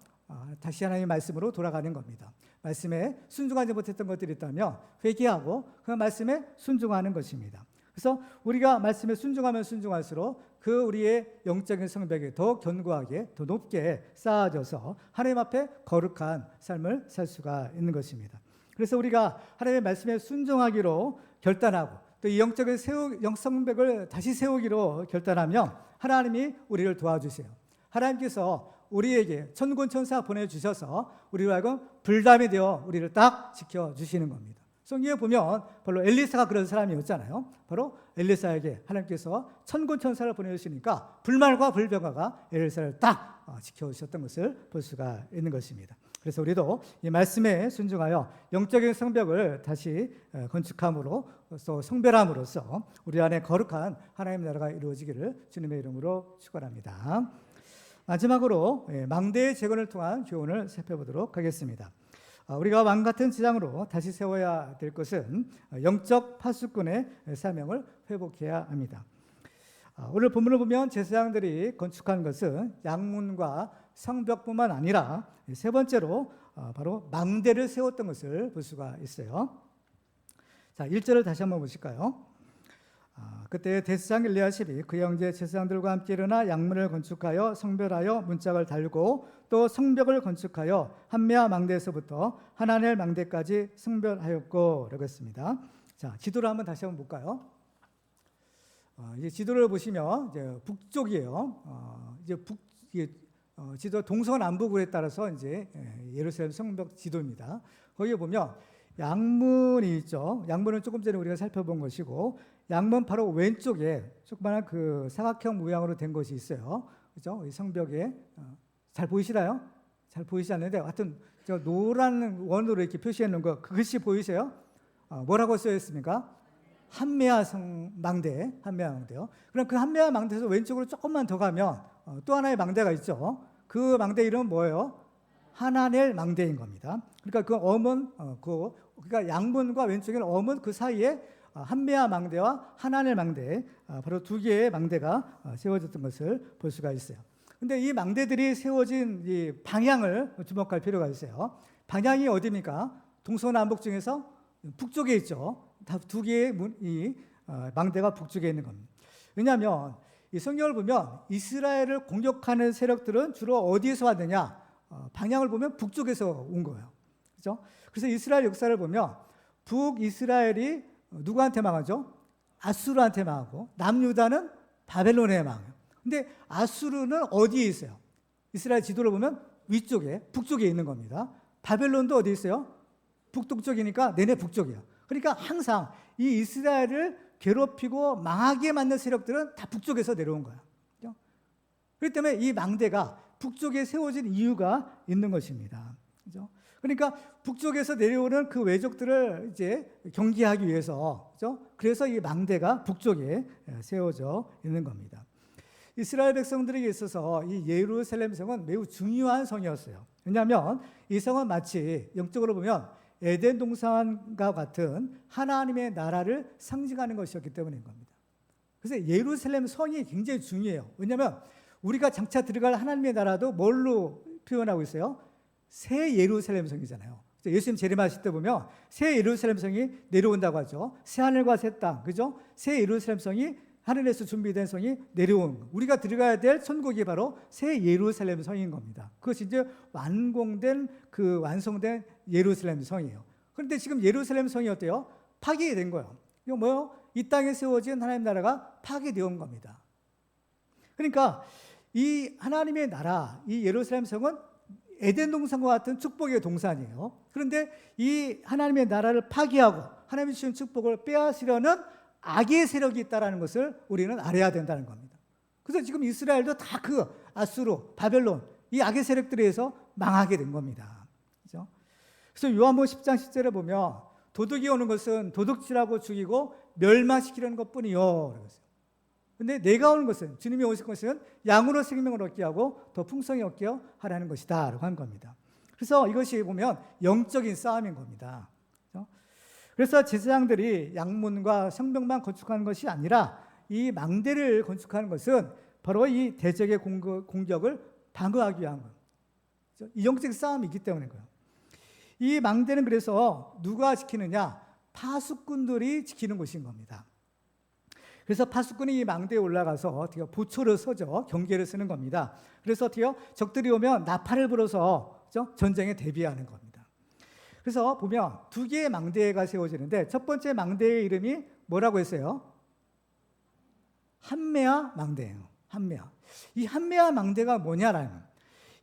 다시 하나님의 말씀으로 돌아가는 겁니다. 말씀에 순종하지 못했던 것들이 있다면 회개하고 그 말씀에 순종하는 것입니다. 그래서 우리가 말씀에 순종하면 순종할수록 그 우리의 영적인 성벽이 더 견고하게 더 높게 쌓아져서 하나님 앞에 거룩한 삶을 살 수가 있는 것입니다. 그래서 우리가 하나님의 말씀에 순종하기로 결단하고 또 이 영적인 성벽을 다시 세우기로 결단하면 하나님이 우리를 도와주세요. 하나님께서 우리에게 천군 천사 보내주셔서 우리로 하여금 불담이 되어 우리를 딱 지켜주시는 겁니다. 성경에 보면 바로 엘리사가 그런 사람이었잖아요. 바로 엘리사에게 하나님께서 천군 천사를 보내주시니까 불말과 불병화가 엘리사를 딱 지켜주셨던 것을 볼 수가 있는 것입니다. 그래서 우리도 이 말씀에 순종하여 영적인 성벽을 다시 건축함으로 또 성별함으로써 우리 안에 거룩한 하나님의 나라가 이루어지기를 주님의 이름으로 축원합니다. 마지막으로 망대의 재건을 통한 교훈을 살펴보도록 하겠습니다. 우리가 왕 같은 지장으로 다시 세워야 될 것은 영적 파수꾼의 사명을 회복해야 합니다. 오늘 본문을 보면 제사장들이 건축한 것은 양문과 성벽뿐만 아니라 세 번째로 바로 망대를 세웠던 것을 볼 수가 있어요. 자, 1절을 다시 한번 보실까요? 그때 대제사장 엘리야십이 그 형제 제사장들과 함께 일어나 양문을 건축하여 성별하여 문짝을 달고 또 성벽을 건축하여 한메아 망대에서부터 하나넬 망대까지 성별하였고 라고 했습니다. 자, 지도를 한번 다시 한번 볼까요? 이제 지도를 보시면 이제 북쪽이에요. 지도 동서남북에 따라서 이제 예루살렘 성벽 지도입니다. 거기에 보면 양문이 있죠. 양문은 조금 전에 우리가 살펴본 것이고, 양문 바로 왼쪽에 조그마한 그 사각형 모양으로 된 것이 있어요. 그죠? 이 성벽에 잘 보이시나요? 잘 보이지 않는데, 하여튼 저 노란 원으로 이렇게 표시해 놓은 거, 그 글씨 보이세요? 뭐라고 써 있습니까? 한메아 망대, 한메아 망대요. 그럼 그 한메아 망대에서 왼쪽으로 조금만 더 가면 또 하나의 망대가 있죠. 그 망대 이름은 뭐예요? 하나넬 망대인 겁니다. 그러니까 그 엄은 그러니까 양문과 왼쪽에는 엄은 그 사이에 한메아 망대와 하나넬 망대, 바로 두 개의 망대가 세워졌던 것을 볼 수가 있어요. 근데 이 망대들이 세워진 이 방향을 주목할 필요가 있어요. 방향이 어디입니까? 동서남북 중에서 북쪽에 있죠. 다 두 개의 망대가 북쪽에 있는 겁니다. 왜냐하면 이 성경을 보면 이스라엘을 공격하는 세력들은 주로 어디에서 왔느냐? 방향을 보면 북쪽에서 온 거예요. 그렇죠? 그래서 이스라엘 역사를 보면 북이스라엘이 누구한테 망하죠? 아수르한테 망하고 남유다는 바벨론에 망해요. 근데 아수르는 어디에 있어요? 이스라엘 지도를 보면 위쪽에, 북쪽에 있는 겁니다. 바벨론도 어디 있어요? 북동쪽이니까 내내 북쪽이에요. 그러니까 항상 이 이스라엘을 괴롭히고 망하게 만든 세력들은 다 북쪽에서 내려온 거예요. 그렇기 때문에 이 망대가 북쪽에 세워진 이유가 있는 것입니다. 그죠? 그러니까 북쪽에서 내려오는 그 외적들을 이제 경계하기 위해서, 그죠? 그래서 이 망대가 북쪽에 세워져 있는 겁니다. 이스라엘 백성들에게 있어서 이 예루살렘 성은 매우 중요한 성이었어요. 왜냐하면 이 성은 마치 영적으로 보면 에덴 동산과 같은 하나님의 나라를 상징하는 것이었기 때문인 겁니다. 그래서 예루살렘 성이 굉장히 중요해요. 왜냐하면 우리가 장차 들어갈 하나님의 나라도 뭘로 표현하고 있어요? 새 예루살렘 성이잖아요. 예수님 재림하실 때 보면 새 예루살렘 성이 내려온다고 하죠. 새 하늘과 새 땅, 그죠? 새 예루살렘 성이 하늘에서 준비된 성이 내려온, 우리가 들어가야 될 천국이 바로 새 예루살렘 성인 겁니다. 그것이 이제 완성된 예루살렘 성이에요. 그런데 지금 예루살렘 성이 어때요? 파괴된 거예요. 이거 뭐요? 이 땅에 세워진 하나님 나라가 파괴되어 온 겁니다. 그러니까 이 하나님의 나라, 이 예루살렘 성은 에덴 동산과 같은 축복의 동산이에요. 그런데 이 하나님의 나라를 파괴하고 하나님이 주신 축복을 빼앗으려는 악의 세력이 있다는 것을 우리는 알아야 된다는 겁니다. 그래서 지금 이스라엘도 다 그 아수르, 바벨론, 이 악의 세력들에 의해서 망하게 된 겁니다. 그렇죠? 그래서 요한복음 10장 10절에 보면 도둑이 오는 것은 도둑질하고 죽이고 멸망시키려는 것뿐이요. 그런데 내가 오는 것은, 주님이 오실 것은 양으로 생명을 얻게 하고 더 풍성히 얻게 하라는 것이다 라고 한 겁니다. 그래서 이것이 보면 영적인 싸움인 겁니다. 그래서 제사장들이 양문과 성벽만 건축하는 것이 아니라 이 망대를 건축하는 것은 바로 이 대적의 공격을 방어하기 위한 거예요. 이 영적 싸움이 있기 때문인 거예요. 이 망대는 그래서 누가 지키느냐? 파수꾼들이 지키는 것인 겁니다. 그래서 파수꾼이 이 망대에 올라가서 어떻게 보초를 서죠. 경계를 쓰는 겁니다. 그래서 어떻게 적들이 오면 나팔을 불어서 전쟁에 대비하는 겁니다. 그래서 보면 두 개의 망대가 세워지는데 첫 번째 망대의 이름이 뭐라고 했어요? 한메아 망대예요. 한메아. 이 한메아 망대가 뭐냐라는,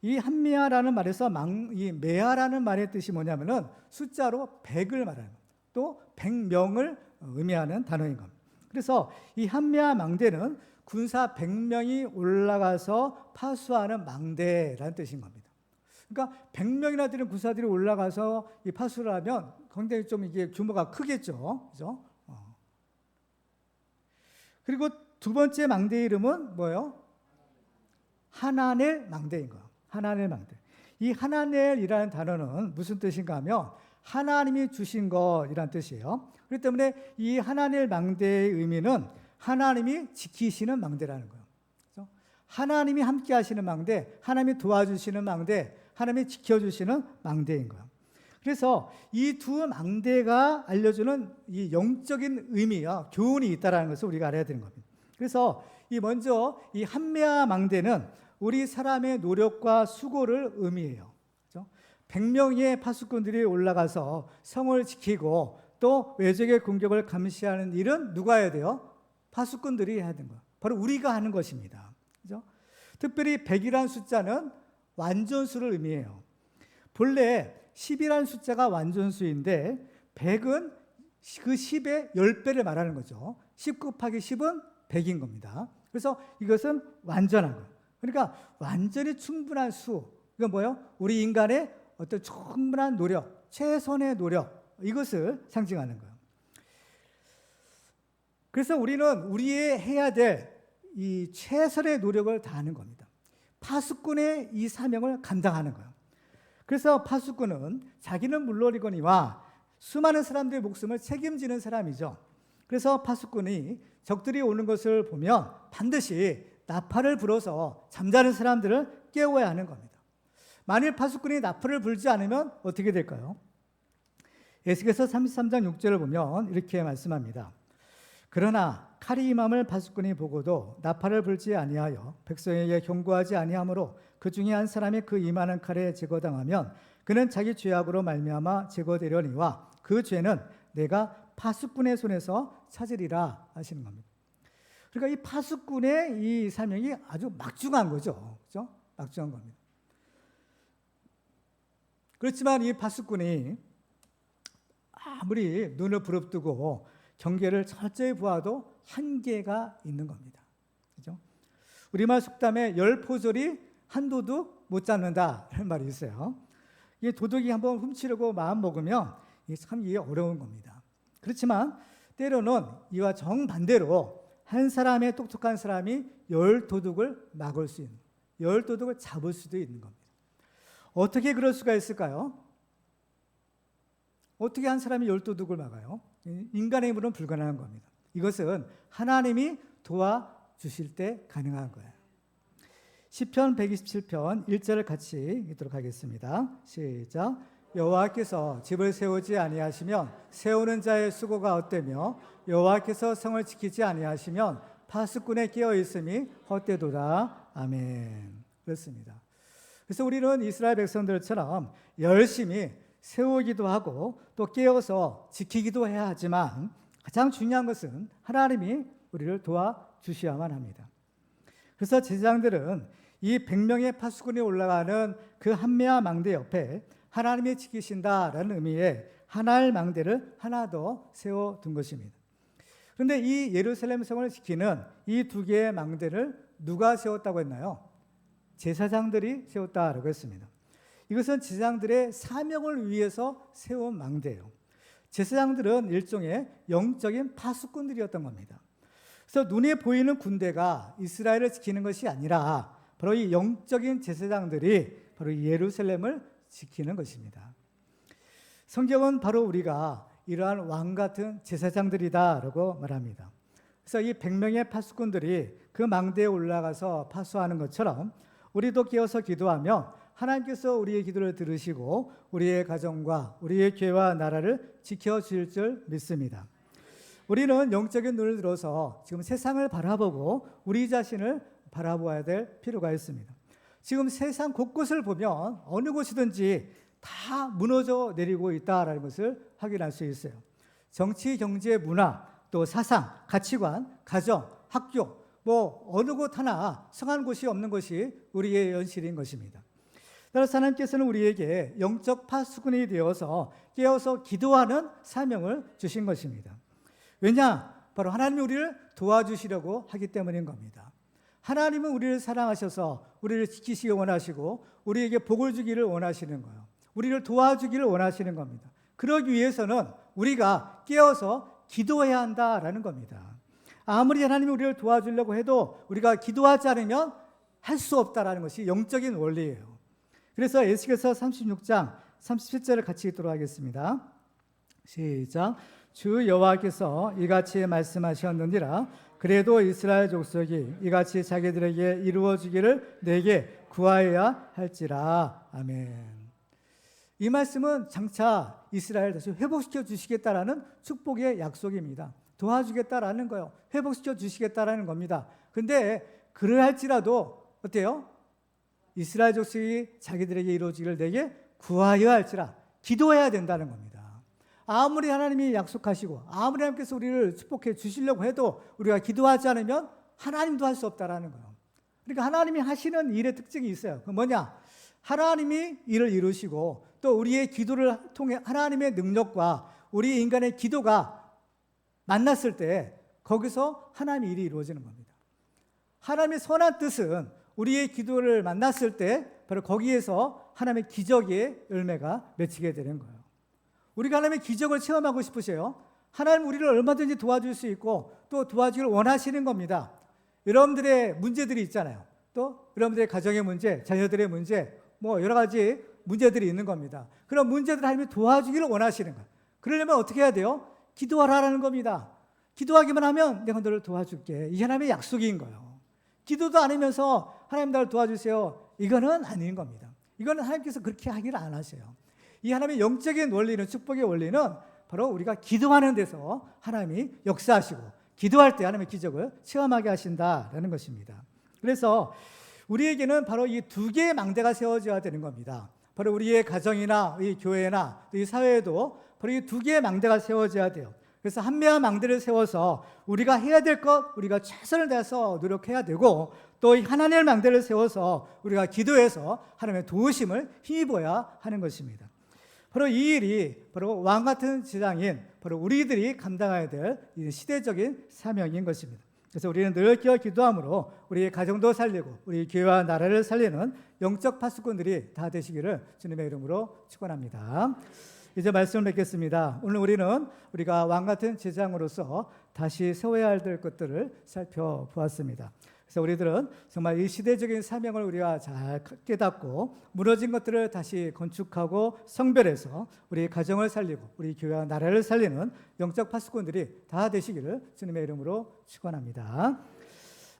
이 한메아라는 말에서 이 메아라는 말의 뜻이 뭐냐면은 숫자로 100을 말하는, 또 100명을 의미하는 단어인 겁니다. 그래서 이 한메아 망대는 군사 100명이 올라가서 파수하는 망대라는 뜻인 겁니다. 그러니까 100명이나 되는 군사들이 올라가서 이 파수를 하면 굉장히 좀 이게 규모가 크겠죠. 그죠? 그리고 두 번째 망대의 이름은 뭐예요? 하나넬 망대인 거예요. 하나넬 망대. 이 하나넬이라는 단어는 무슨 뜻인가 하면 하나님이 주신 것이라는 뜻이에요. 그렇기 때문에 이 하나넬 망대의 의미는 하나님이 지키시는 망대라는 거예요. 그렇죠? 하나님이 함께 하시는 망대, 하나님이 도와주시는 망대, 하나님이 지켜주시는 망대인 거예요. 그래서 이 두 망대가 알려주는 이 영적인 의미와 교훈이 있다는 것을 우리가 알아야 되는 겁니다. 그래서 먼저 이 한메아 망대는 우리 사람의 노력과 수고를 의미해요. 그렇죠? 100명의 파수꾼들이 올라가서 성을 지키고 또 외적의 공격을 감시하는 일은 누가 해야 돼요? 파수꾼들이 해야 되는 거예요. 바로 우리가 하는 것입니다. 그렇죠? 특별히 100이라는 숫자는 완전수를 의미해요. 본래 10이라는 숫자가 완전수인데 100은 그 10의 10배를 말하는 거죠. 10 곱하기 10은 100인 겁니다. 그래서 이것은 완전한 거예요. 그러니까 완전히 충분한 수, 이건 뭐예요? 우리 인간의 어떤 충분한 노력, 최선의 노력, 이것을 상징하는 거예요. 그래서 우리는 우리의 해야 될 이 최선의 노력을 다하는 겁니다. 파수꾼의 이 사명을 감당하는 거예요. 그래서 파수꾼은 자기는 물론이거니와 수많은 사람들의 목숨을 책임지는 사람이죠. 그래서 파수꾼이 적들이 오는 것을 보면 반드시 나팔을 불어서 잠자는 사람들을 깨워야 하는 겁니다. 만일 파수꾼이 나팔을 불지 않으면 어떻게 될까요? 에스겔서 33장 6절을 보면 이렇게 말씀합니다. 그러나 칼이 임함을 파수꾼이 보고도 나팔을 불지 아니하여 백성에게 경고하지 아니하므로 그 중에 한 사람이 그 임하는 칼에 제거당하면 그는 자기 죄악으로 말미암아 제거되려니와 그 죄는 내가 파수꾼의 손에서 찾으리라 하시는 겁니다. 그러니까 이 파수꾼의 이 사명이 아주 막중한 거죠. 그렇죠? 막중한 겁니다. 그렇지만 이 파수꾼이 아무리 눈을 부릅뜨고 경계를 철저히 보아도 한계가 있는 겁니다. 그렇죠? 우리말 속담에 10포졸이 한 도둑 못 잡는다라는 말이 있어요. 이 도둑이 한번 훔치려고 마음 먹으면 참 이게 어려운 겁니다. 그렇지만 때로는 이와 정반대로 한 사람의 똑똑한 사람이 10도둑을 막을 수 있는, 10도둑을 잡을 수도 있는 겁니다. 어떻게 그럴 수가 있을까요? 어떻게 한 사람이 10도둑을 막아요? 인간의 힘으로는 불가능한 겁니다. 이것은 하나님이 도와주실 때 가능한 거예요. 시편 127편 1절을 같이 읽도록 하겠습니다. 시작. 여호와께서 집을 세우지 아니하시면 세우는 자의 수고가 헛되며 여호와께서 성을 지키지 아니하시면 파수꾼의 깨어 있음이 헛되도다. 아멘. 그렇습니다. 그래서 우리는 이스라엘 백성들처럼 열심히 세우기도 하고 또 깨어서 지키기도 해야 하지만 가장 중요한 것은 하나님이 우리를 도와주셔야만 합니다. 그래서 제사장들은 이 100명의 파수꾼이 올라가는 그 한메아 망대 옆에 하나님이 지키신다라는 의미의 하나의 망대를 하나 더 세워둔 것입니다. 그런데 이 예루살렘 성을 지키는 이 두 개의 망대를 누가 세웠다고 했나요? 제사장들이 세웠다라고 했습니다. 이것은 제사장들의 사명을 위해서 세운 망대예요. 제사장들은 일종의 영적인 파수꾼들이었던 겁니다. 그래서 눈에 보이는 군대가 이스라엘을 지키는 것이 아니라 바로 이 영적인 제사장들이 바로 예루살렘을 지키는 것입니다. 성경은 바로 우리가 이러한 왕 같은 제사장들이다라고 말합니다. 그래서 이 100명의 파수꾼들이 그 망대에 올라가서 파수하는 것처럼 우리도 깨어서 기도하며 하나님께서 우리의 기도를 들으시고 우리의 가정과 우리의 교회와 나라를 지켜주실 줄 믿습니다. 우리는 영적인 눈을 들어서 지금 세상을 바라보고 우리 자신을 바라보아야 될 필요가 있습니다. 지금 세상 곳곳을 보면 어느 곳이든지 다 무너져 내리고 있다는 것을 확인할 수 있어요. 정치, 경제, 문화, 또 사상, 가치관, 가정, 학교, 어느 곳 하나 성한 곳이 없는 것이 우리의 현실인 것입니다. 따라서 하나님께서는 우리에게 영적 파수꾼이 되어서 깨어서 기도하는 사명을 주신 것입니다. 왜냐? 바로 하나님이 우리를 도와주시려고 하기 때문인 겁니다. 하나님은 우리를 사랑하셔서 우리를 지키시기 원하시고 우리에게 복을 주기를 원하시는 거예요. 우리를 도와주기를 원하시는 겁니다. 그러기 위해서는 우리가 깨어서 기도해야 한다라는 겁니다. 아무리 하나님이 우리를 도와주려고 해도 우리가 기도하지 않으면 할 수 없다라는 것이 영적인 원리예요. 그래서 에스겔서 36장 37절을 같이 읽도록 하겠습니다. 시작. 주 여호와께서 이같이 말씀하셨느니라. 그래도 이스라엘 족속이 이같이 자기들에게 이루어지기를 내게 구하여야 할지라. 아멘. 이 말씀은 장차 이스라엘 다시 회복시켜 주시겠다라는 축복의 약속입니다. 도와주겠다라는 거예요. 회복시켜 주시겠다라는 겁니다. 근데 그러할지라도 어때요? 이스라엘 족속이 자기들에게 이루어지기를 내게 구하여야 할지라. 기도해야 된다는 겁니다. 아무리 하나님이 약속하시고 아무리 하나님께서 우리를 축복해 주시려고 해도 우리가 기도하지 않으면 하나님도 할 수 없다라는 거예요. 그러니까 하나님이 하시는 일의 특징이 있어요. 그 뭐냐? 하나님이 일을 이루시고 또 우리의 기도를 통해 하나님의 능력과 우리 인간의 기도가 만났을 때 거기서 하나님의 일이 이루어지는 겁니다. 하나님의 선한 뜻은 우리의 기도를 만났을 때 바로 거기에서 하나님의 기적의 열매가 맺히게 되는 거예요. 우리가 하나님의 기적을 체험하고 싶으세요? 하나님 우리를 얼마든지 도와줄 수 있고 또 도와주기를 원하시는 겁니다. 여러분들의 문제들이 있잖아요. 또 여러분들의 가정의 문제, 자녀들의 문제, 뭐 여러 가지 문제들이 있는 겁니다. 그런 문제들을 하나님이 도와주기를 원하시는 거예요. 그러려면 어떻게 해야 돼요? 기도하라는 겁니다. 기도하기만 하면 내가 너를 도와줄게. 이게 하나님의 약속인 거예요. 기도도 안 하면서 하나님 나를 도와주세요. 이거는 아닌 겁니다. 이거는 하나님께서 그렇게 하기를 안 하세요. 이 하나님의 영적인 원리는, 축복의 원리는 바로 우리가 기도하는 데서 하나님이 역사하시고 기도할 때 하나님의 기적을 체험하게 하신다라는 것입니다. 그래서 우리에게는 바로 이 두 개의 망대가 세워져야 되는 겁니다. 바로 우리의 가정이나 이 교회나 이 사회에도 바로 이 두 개의 망대가 세워져야 돼요. 그래서 한매한 망대를 세워서 우리가 해야 될 것, 우리가 최선을 다해서 노력해야 되고 또 이 하나님의 망대를 세워서 우리가 기도해서 하나님의 도우심을 힘입어야 하는 것입니다. 바로 이 일이 바로 왕같은 제사장인 바로 우리들이 감당해야 될 시대적인 사명인 것입니다. 그래서 우리는 늘 끼어 기도함으로 우리의 가정도 살리고 우리 교회와 나라를 살리는 영적 파수꾼들이 다 되시기를 주님의 이름으로 축원합니다. 이제 말씀을 맺겠습니다. 오늘 우리는 우리가 왕같은 제사장으로서 다시 세워야 할 것들을 살펴보았습니다. 그래서 우리들은 정말 이 시대적인 사명을 우리가 잘 깨닫고 무너진 것들을 다시 건축하고 성별해서 우리 가정을 살리고 우리 교회와 나라를 살리는 영적 파수꾼들이 다 되시기를 주님의 이름으로 축원합니다.